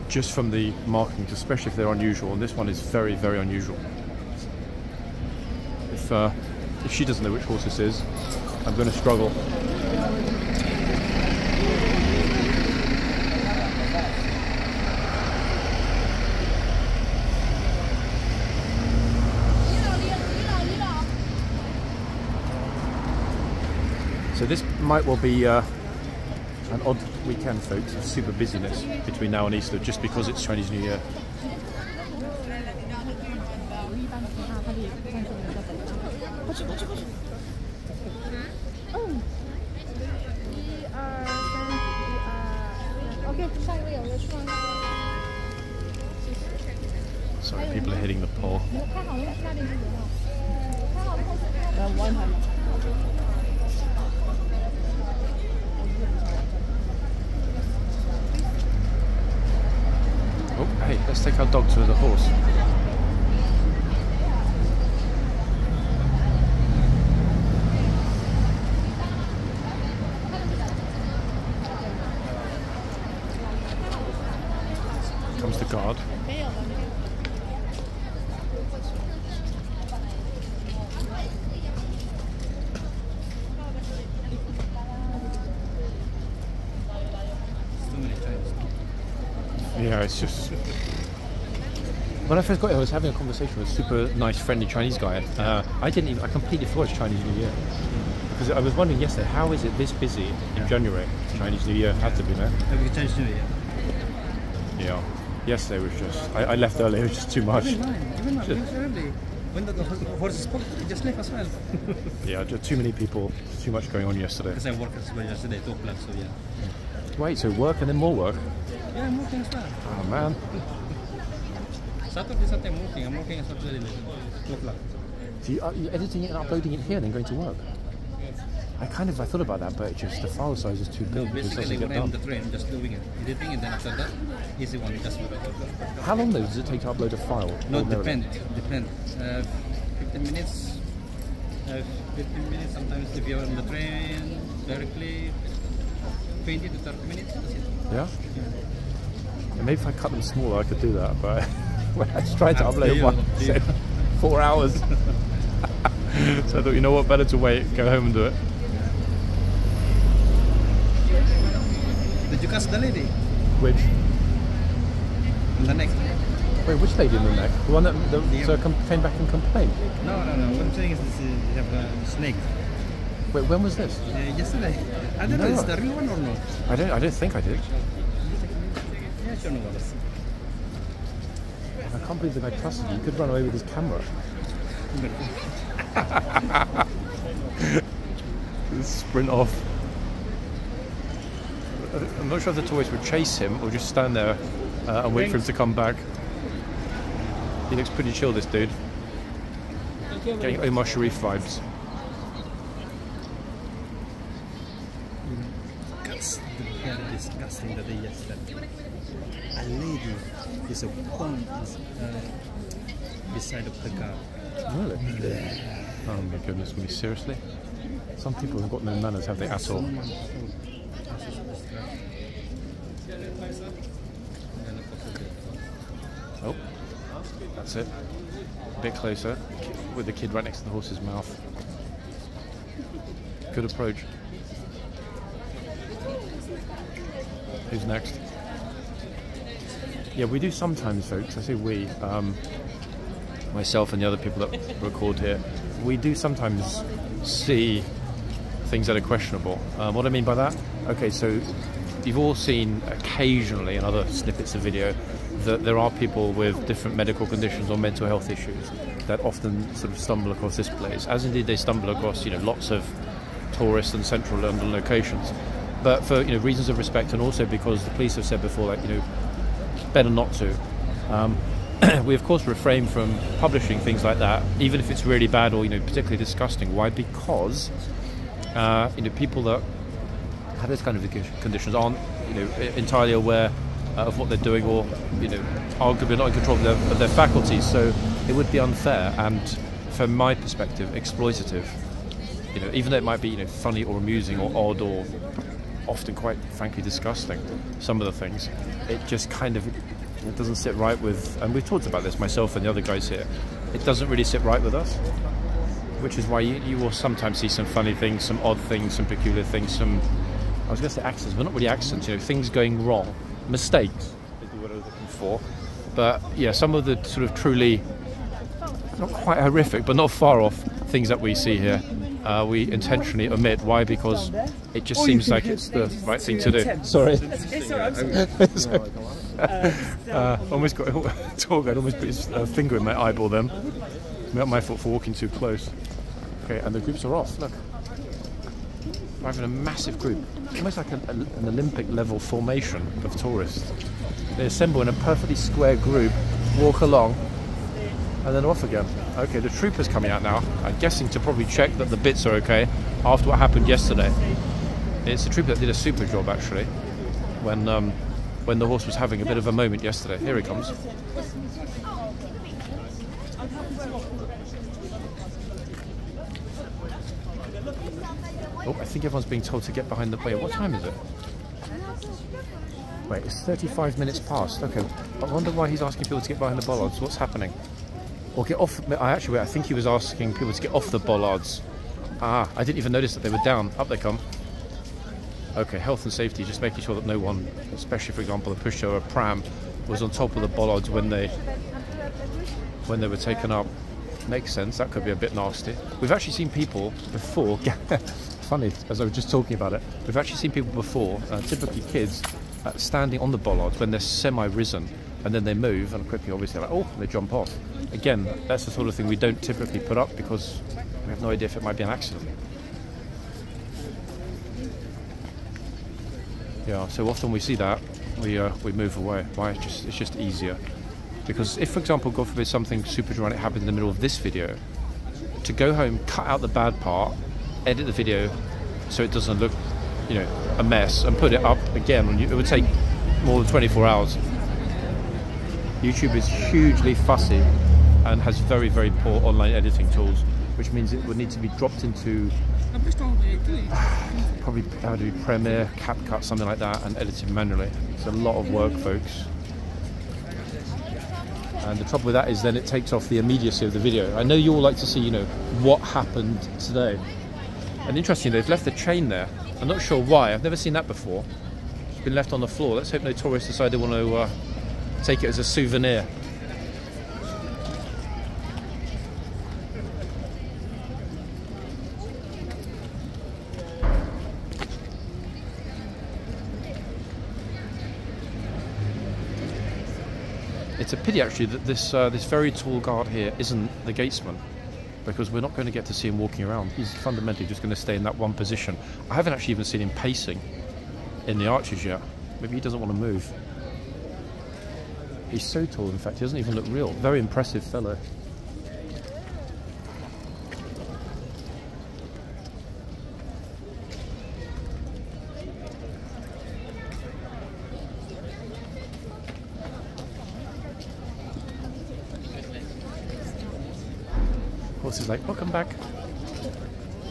just from the markings, especially if they're unusual, and this one is very, very unusual. If she doesn't know which horse this is, I'm going to struggle. So this might well be an odd weekend, folks, of super busyness between now and Easter, just because it's Chinese New Year. Sorry, people are hitting the pole. Oh, hey, let's take our dog to the horse. Comes the guard. Yeah, it's just... When I first got here, I was having a conversation with a super nice, friendly Chinese guy. I completely forgot it's Chinese New Year. Because I was wondering yesterday, how is it this busy in January? Chinese New Year had to be, man. Chinese New Year. Yeah. Yesterday was just... I left early, it was just too much. When the horse spoke, I just left as well. Yeah, just too many people, too much going on yesterday. Because I worked as well yesterday, so yeah. Wait, so work and then more work? Yeah, I'm working as well. Oh man. Saturday, Sunday I'm working. I'm working on Saturday 2 o'clock. So you're editing it and uploading it here and then going to work? I thought about that, but the file size is too big. No, basically when I'm on the train, I'm just doing it. Editing and then after that, easy one, just do it. How long though does it take to upload a file? No, ordinarily? depend. 15 minutes. 15 minutes, sometimes if you're on the train directly, 20 to 30 minutes, that's it. Yeah? And maybe if I cut them smaller I could do that, but when I tried to upload one, it said 4 hours. So I thought, you know what, better to wait, go home and do it. Did you catch the lady? Which? On the neck? Wait, which lady in the neck? The one that came back and complained? No. What I'm saying is this, you have a snake. Wait, when was this? Yesterday. I don't know, is the real one or not? I don't think I did. Yeah, sure, no worries. I can't believe the guy trusted you. You could run away with his camera. Sprint off. I'm not sure if the tourists would chase him or just stand there and wait for him to come back. He looks pretty chill, this dude. Getting Omar Sharif vibes. That's very disgusting that they yesterday. A lady is a pond beside of the car. Really? Oh my goodness me, seriously? Some people have got no manners, have they, at all? Oh, that's it. A bit closer, with the kid right next to the horse's mouth. Good approach. Who's next? Yeah, we do sometimes, folks. I say we. Myself and the other people that record here, we do sometimes see things that are questionable. What I mean by that? Okay, so you've all seen occasionally in other snippets of video that there are people with different medical conditions or mental health issues that often sort of stumble across this place, as indeed they stumble across, lots of tourist and central London locations. But for reasons of respect, and also because the police have said before that better not to. We of course refrain from publishing things like that, even if it's really bad or particularly disgusting. Why? Because people that have this kind of conditions aren't entirely aware of what they're doing, or arguably not in control of their faculties. So it would be unfair and, from my perspective, exploitative. Even though it might be funny or amusing or odd or often quite frankly disgusting, some of the things, it just kind of it doesn't sit right with, and we've talked about this, myself and the other guys here, it doesn't really sit right with us, which is why you will sometimes see some funny things, some odd things, some peculiar things, some, I was going to say accidents, but not really accidents, things going wrong, mistakes is the word I was looking for. But yeah, some of the sort of truly, not quite horrific, but not far off things that we see here, we intentionally omit. Why? Because it just seems like it's the right thing to do. Sorry. Almost got a tour guide, almost put his finger in my eyeball then. Not my fault for walking too close. Okay, and the groups are off, look. We're having a massive group, almost like an Olympic level formation of tourists. They assemble in a perfectly square group, walk along, and then off again. Okay, the trooper's coming out now. I'm guessing to probably check that the bits are okay after what happened yesterday. It's a trooper that did a super job actually when the horse was having a bit of a moment yesterday. Here he comes. Oh, I think everyone's being told to get behind the... Wait, what time is it? Wait, it's 35 minutes past. Okay, I wonder why he's asking people to get behind the bollards. What's happening? Or get off... I think he was asking people to get off the bollards. Ah, I didn't even notice that they were down. Up they come. Okay, health and safety, just making sure that no one, especially for example a pusher or a pram, was on top of the bollards when they were taken up. Makes sense, that could be a bit nasty. We've actually seen people before, funny, as I was just talking about it, we've actually seen people before, typically kids, standing on the bollards when they're semi-risen, and then they move, and quickly obviously like, oh, they jump off. Again, that's the sort of thing we don't typically put up because we have no idea if it might be an accident. Yeah, so often we see that, we move away. Why? It's just easier. Because if, for example, God forbid, something super dramatic happened in the middle of this video, to go home, cut out the bad part, edit the video so it doesn't look, you know, a mess, and put it up again, it would take more than 24 hours. YouTube is hugely fussy and has very, very poor online editing tools, which means it would need to be dropped into probably Adobe Premiere, CapCut, something like that, and edited manually. It's a lot of work, folks. And the trouble with that is then it takes off the immediacy of the video. I know you all like to see, you know, what happened today. And interestingly, they've left the chain there. I'm not sure why. I've never seen that before. It's been left on the floor. Let's hope no tourists decide they want to take it as a souvenir. It's a pity actually that this very tall guard here isn't the gatesman, because we're not going to get to see him walking around. He's fundamentally just going to stay in that one position. I haven't actually even seen him pacing in the arches yet. Maybe he doesn't want to move. He's so tall, in fact, he doesn't even look real. Very impressive fellow. Horse is like, welcome back.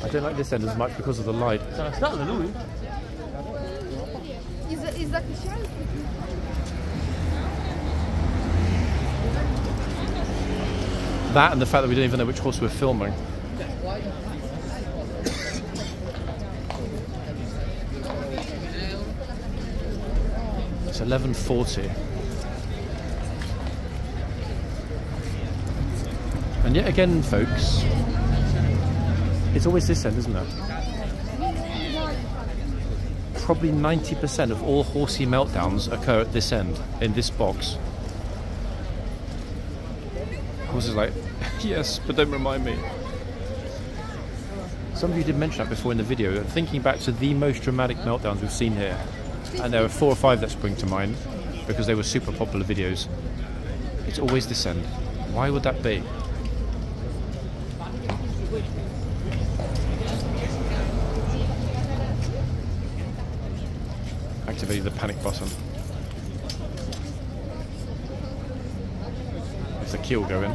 I don't like this end as much because of the light. That and the fact that we don't even know which horse we're filming. It's 11:40. And yet again, folks, it's always this end, isn't it? Probably 90% of all horsey meltdowns occur at this end, in this box. Horse is like, yes, but don't remind me. Some of you did mention that before in the video, thinking back to the most dramatic meltdowns we've seen here. And there are 4 or 5 that spring to mind, because they were super popular videos. It's always this end. Why would that be? Activating the panic button. If the key will go in.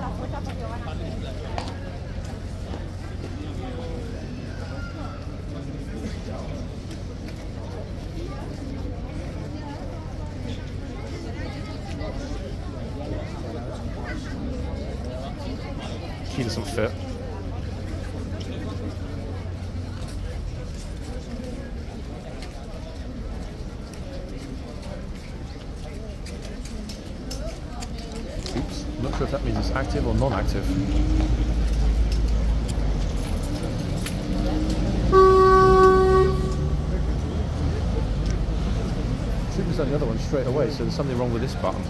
Key doesn't fit. Not sure if that means it's active or non-active. Trooper's on the other one straight away, so there's something wrong with this button.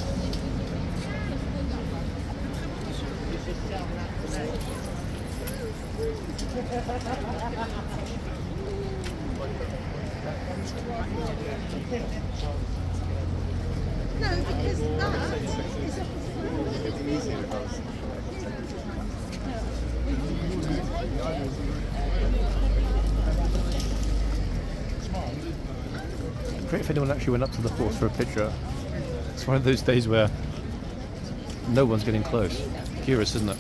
No, because that is Great if anyone actually went up to the horse for a picture. It's one of those days where no one's getting close. Curious, isn't it?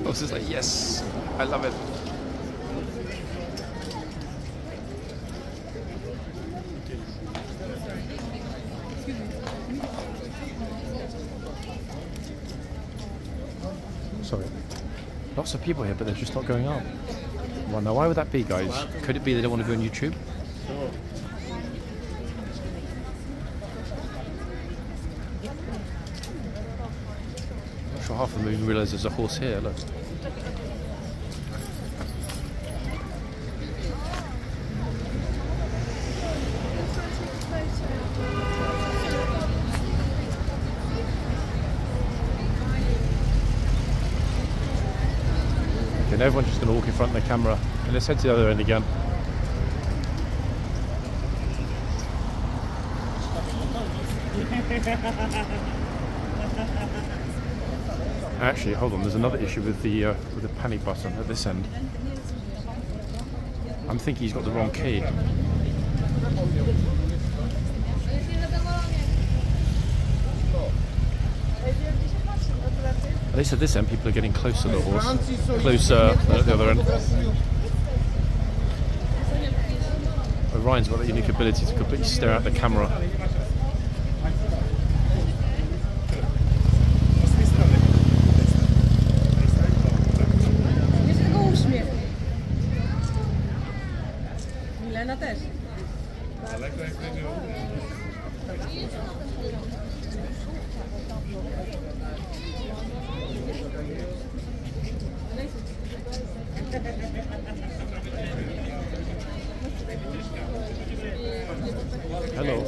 Horse is like, yes, I love it. Sorry. Lots of people here, but they're just not going up. Well, now why would that be, guys? Could it be they don't want to go on YouTube? Not sure half of them even realise there's a horse here, look. And everyone's just going to walk in front of the camera, and let's head to the other end again. Actually, hold on. There's another issue with the panic button at this end. I'm thinking he's got the wrong key. At least at this end, people are getting closer to the horse, closer at the other end. Ryan's got that unique ability to completely stare at the camera. Hello.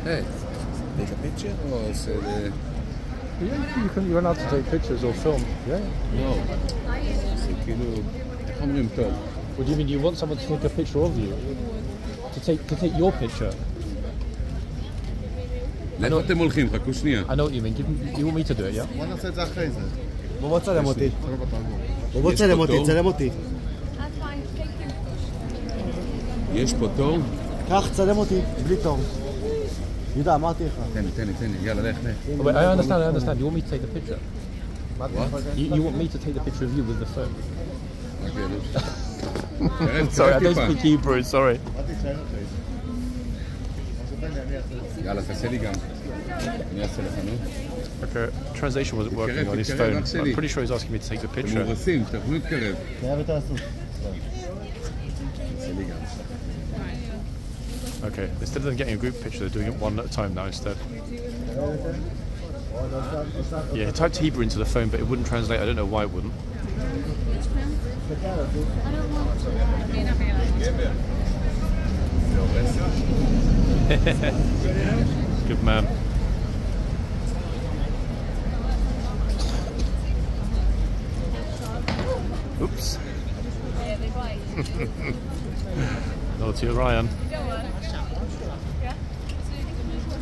Hey, take a picture or say the... Yeah, you're allowed to take pictures or film. Yeah. No. C'est כאילו, איך אומרים טוב? What do you mean? You want someone to take a picture of you? To take your picture? לאיפה אתם הולכים? חכו שנייה. I know what you mean. You want me to do it, yeah? בוא נעשה את זה אחרי זה. בוא צלם אותי. בוא צלם אותי, צלם אותי. יש פה תור? קח, צלם אותי, בלי תור. יהודה, אמרתי לך. תן לי, יאללה, לך. Wait, I understand. You want me to take the picture? What? You want me to take the picture of you with the phone? Sorry, I don't speak Hebrew, sorry. יאללה, תעשה לי גם. אני אעשה לך, נו. Okay, translation wasn't working on his phone. I'm pretty sure he's asking me to take the אתם picture. מורסים, תכנו להתקרב. תראה ותעשו. תעשה לי גם. Okay, instead of them getting a group picture, they're doing it one at a time now instead. Yeah, I typed Hebrew into the phone, but it wouldn't translate. I don't know why it wouldn't. Good man. Oops. No to Ryan.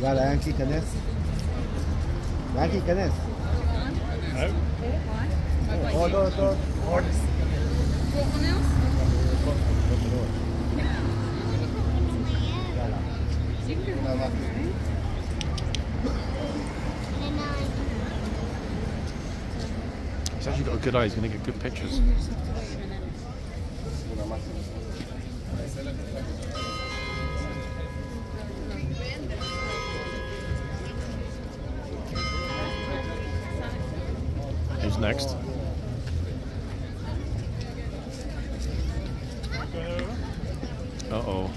יאללה, ינקי, כנס. ינקי, כנס. עוד. He's actually got a good eye. He's going to get good pictures. Who's next? Uh-oh.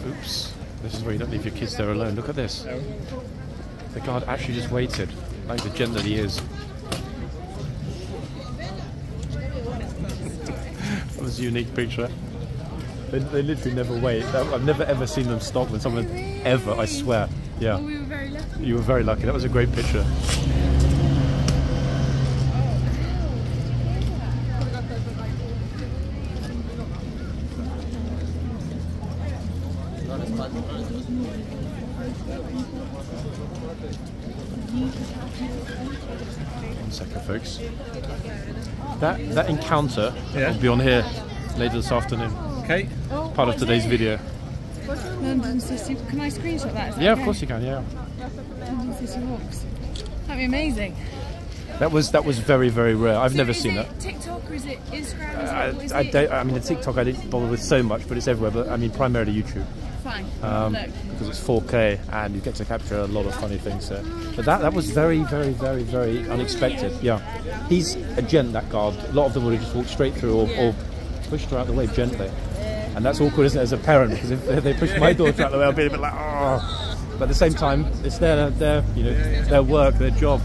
Oops. This is where you don't leave your kids there alone. Look at this. The guard actually just waited, like the gent that he is. That was a unique picture. They literally never wait. I've never ever seen them stop when someone ever, I swear. Yeah. Well, we were very lucky. You were very lucky. That was a great picture. One second, folks. That encounter will be on here later this afternoon. Okay. Part of today's video. London City. Can I screenshot that? Is that Yeah, okay? of course you can. Yeah. London City walks. That'd be amazing. That was very, very rare. I've never seen that. Is it TikTok or is it Instagram? What is I it? mean, the TikTok I didn't bother with so much, but it's everywhere. But I mean, primarily YouTube. Fine. Because it's 4K and you get to capture a lot of funny things there. But that was very, very, very, very unexpected. Yeah, he's a gent, that guard. A lot of them would have just walked straight through or pushed her out the way gently. And that's awkward, isn't it, as a parent? Because if they push my daughter out the way, I'll be a bit like, oh. But at the same time, it's their work, their job.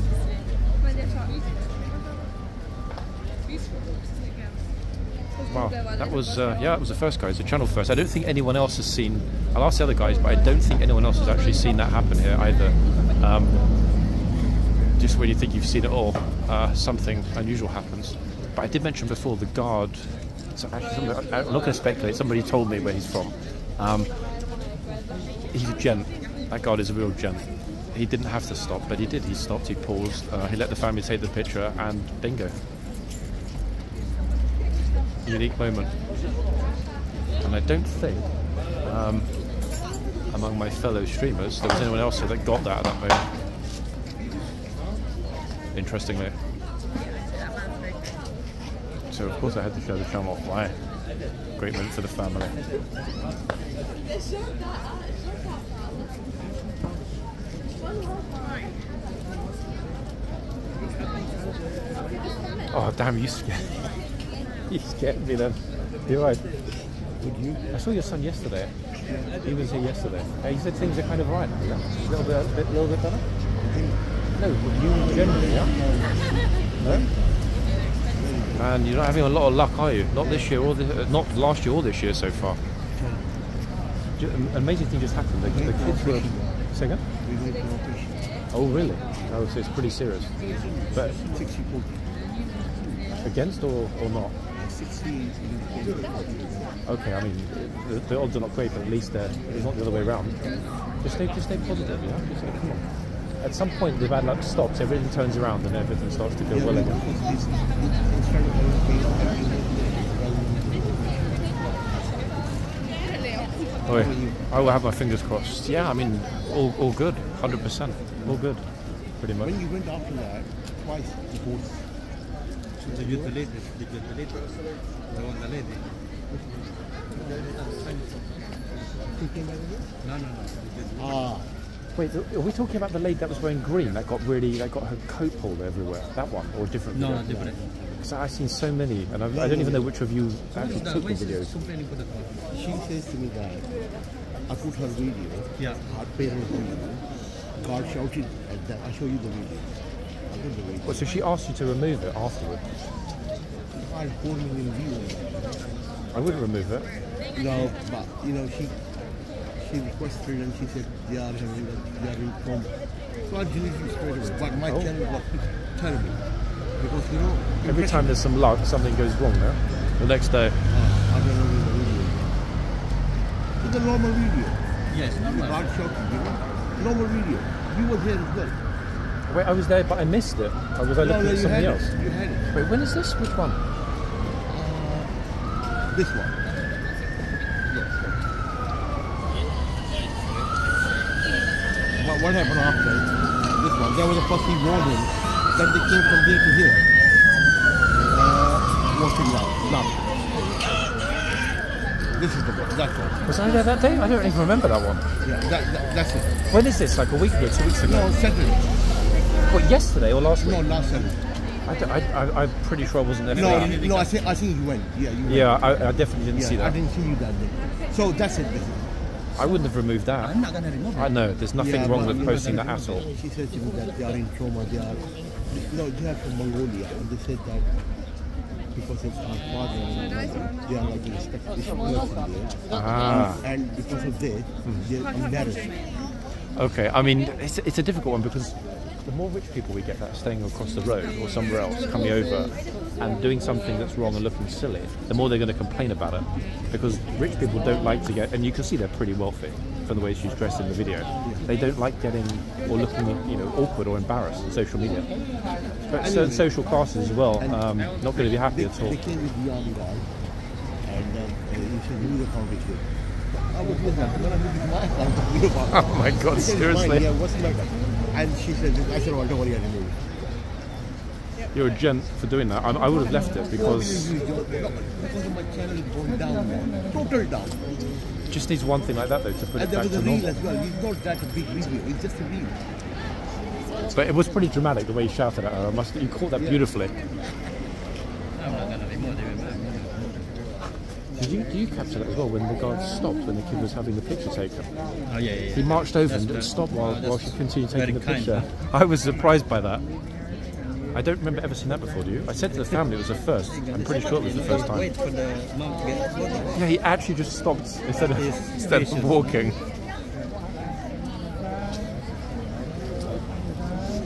Wow, that was that was the first, guys, the channel first. I don't think anyone else has seen. I'll ask the other guys, but I don't think anyone else has actually seen that happen here either. Just when you think you've seen it all, something unusual happens. But I did mention before the guard. So actually, I'm not going to speculate. Somebody told me where he's from. He's a gent. That guard is a real gent. He didn't have to stop, but he did. He stopped. He paused. He let the family take the picture, and bingo. Unique moment. And I don't think among my fellow streamers there was anyone else here that got that at that moment. Interestingly. So of course I had to show the channel off. Why? Great moment for the family. Oh damn, you scared. You scared me then. You're right. Would you? I saw your son yesterday. He was here yesterday. He said things are kind of right now. Yeah? A little bit better? No, would you generally, yeah? No? And you're not having a lot of luck, are you? Not this year, or not last year or this year so far. An amazing thing just happened. The kids were... Say again? Oh, really? Oh, so it's pretty serious. But against or not? Okay, I mean, the odds are not great, but at least it's not the other way around. Just stay positive, you know? Just say, come on. At some point, the bad luck stops, everything turns around, and everything starts to go well again. I will have my fingers crossed. Yeah, I mean, all good, 100%, all good, pretty much. When you went after that, twice the horse. The lady, the one, the lady. No. Wait, are we talking about the lady that was wearing green? That got her coat pulled everywhere. That one, or different? No, different. Because I've seen so many, and I don't even know which of you actually took the videos. She says to me that I put her video, her parents' video. God shouted at that. I show you the video. Well, so she asked you to remove it afterwards? 4 million views. I wouldn't remove it. No, but you know she requested and she said they are in trauma. So I deleted it straight away. But my channel got terrible because you know every time there's some luck, something goes wrong. There, the next day. I don't know the video. It's a normal video. Yes, normal. God shouted, you know, normal video. You were here as well. Wait, I was there, but I missed it. Or was I looking at something else? You had it. Wait, when is this? Which one? This one. Yes. What happened after this one? There was a fussy warning. Then they came from there to here. Walking down. This is the one. That one. Was I there that day? I don't even remember that one. Yeah, that's it. When is this? Like a week ago, 2 weeks ago? No, Saturday. What, yesterday or last week? No, last Saturday. I'm pretty sure I wasn't there. No, I think you went. Yeah, you went. Yeah, I definitely didn't see that. I didn't see you that day. So that's it. I wouldn't have removed that. I'm not gonna remove it. I know, there's nothing wrong with posting that at all. She says to me that they are in trauma. They are from Mongolia, and they said that because it's our father, they are like respect this person there. And because of this, they're embarrassed. Okay, I mean, it's a difficult one because the more rich people we get that are staying across the road or somewhere else, coming over and doing something that's wrong and looking silly, the more they're going to complain about it. Because rich people don't like to get, and you can see they're pretty wealthy from the way she's dressed in the video. they don't like getting or looking, you know, awkward or embarrassed on social media. But certain social classes as well, not going to be happy at all. They came with the army guard, and you should do the foundation. I was with her. When I with my Oh my God, seriously? Yeah, what's the matter? And she said, I said, well, don't worry anymore. You're a gent for doing that. I would have left it because Because my channel is going down, total down. just needs one thing like that though to put And it there back was to a reel normal. as well. It's not that a big video, it's just a reel. But it was pretty dramatic the way he shouted at her. You caught that beautifully. Did you capture that as well when the guard stopped when the kid was having the picture taken? Oh yeah, yeah. He marched over and That's stopped while she continued taking the very kind, picture. I was surprised by that. I don't remember ever seeing that before, do you? I said to the family it was the first. I'm pretty sure it was the first time. Wait for the mom to get photo. Yeah, he actually just stopped instead of walking.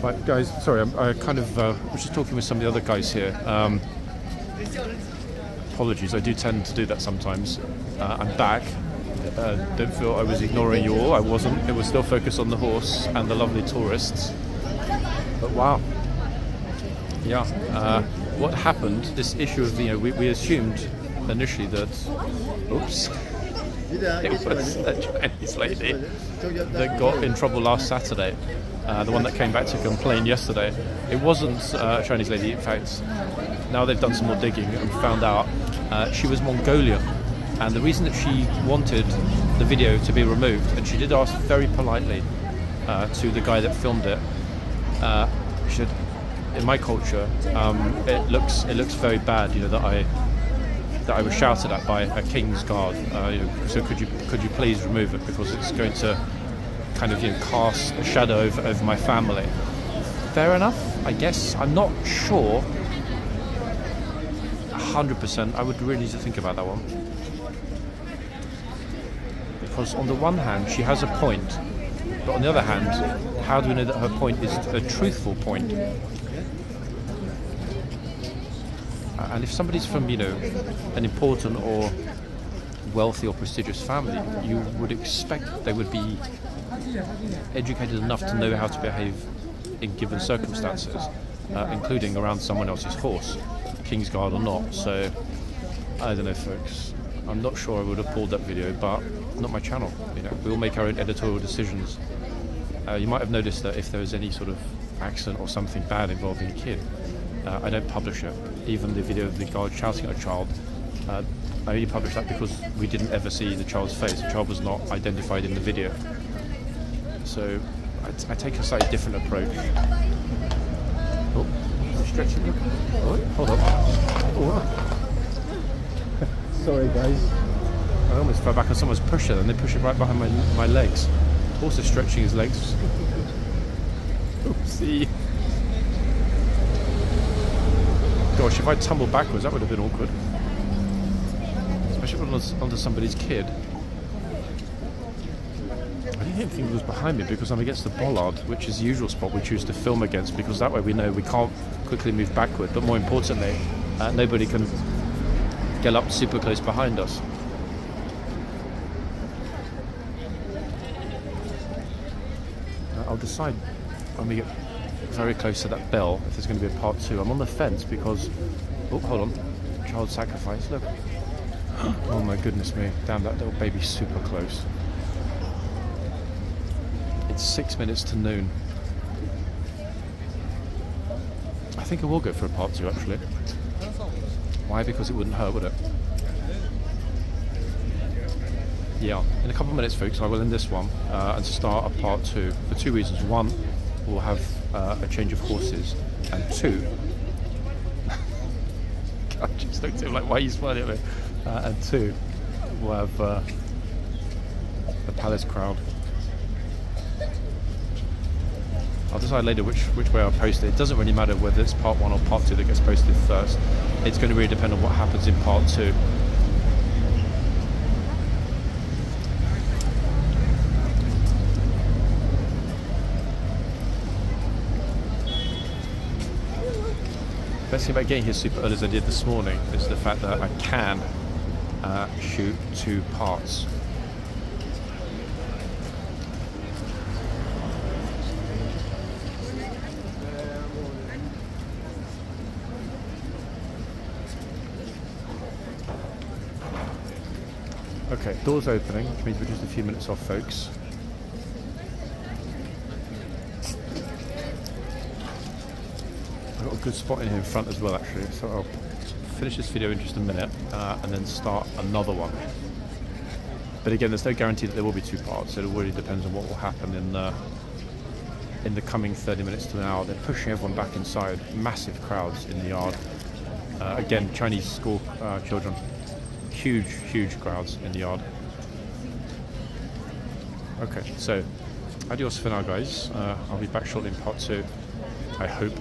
Right, guys, sorry, I kind of was just talking with some of the other guys here. Apologies, I do tend to do that sometimes. I'm back. Don't feel I was ignoring you all. I wasn't. It was still focused on the horse and the lovely tourists. But wow. Yeah, what happened, this issue of, you know, we assumed initially that, oops, it was a Chinese lady that got in trouble last Saturday, the one that came back to complain yesterday. It wasn't a Chinese lady, in fact. Now they've done some more digging and found out she was Mongolian, and the reason that she wanted the video to be removed, and she did ask very politely to the guy that filmed it, she said, in my culture, it looks very bad, you know, that I was shouted at by a kingsguard. You know, so could you please remove it, because it's going to kind of, you know, cast a shadow over my family. Fair enough, I guess. I'm not sure 100%. I would really need to think about that one, because on the one hand she has a point, but on the other hand, how do we know that her point is a truthful point? And if somebody's from, you know, an important or wealthy or prestigious family, you would expect they would be educated enough to know how to behave in given circumstances, including around someone else's horse, kingsguard or not. So, I don't know, folks. I'm not sure I would have pulled that video, but not my channel. You know, we all make our own editorial decisions. You might have noticed that if there was any sort of accident or something bad involving a kid, I don't publish it. Even the video of the guard shouting at a child, I only published that because we didn't ever see the child's face. The child was not identified in the video. So I take a slightly different approach. Oh, stretching you. Oh, hold on. Oh. Sorry, guys. I almost fell back on someone's pusher, and they push it right behind my legs. Also stretching his legs. Oopsie. Gosh, if I tumbled backwards, that would have been awkward. Especially when I was onto somebody's kid. I didn't think it was behind me because I'm against the bollard, which is the usual spot we choose to film against, because that way we know we can't quickly move backward, but more importantly, nobody can get up super close behind us. I'll decide when we get very close to that bell if there's going to be a part 2. I'm on the fence because, oh, hold on, child sacrifice, look. Oh my goodness me, damn, that little baby's super close. It's 6 minutes to noon. I think I will go for a part 2 actually. Why? Because it wouldn't hurt, would it? Yeah, in a couple of minutes, folks, I will end this one and start a part 2 for 2 reasons. One, we'll have a change of horses, and 2, I just looked at him like, why are you smiling at me? And 2, we'll have the palace crowd. I'll decide later which way I'll post it. It doesn't really matter whether it's part 1 or part 2 that gets posted first. It's going to really depend on what happens in part 2. Best thing about getting here super early as I did this morning is the fact that I can shoot 2 parts. Okay, doors opening, which means we're just a few minutes off, folks. I've got a good spot in here in front as well, actually, so I'll finish this video in just a minute and then start another one. But again, there's no guarantee that there will be 2 parts. It really depends on what will happen in the coming 30 minutes to an hour. They're pushing everyone back inside. Massive crowds in the yard. Again, Chinese school children. Huge crowds in the yard. Okay, so adios for now, guys. I'll be back shortly in part 2, I hope.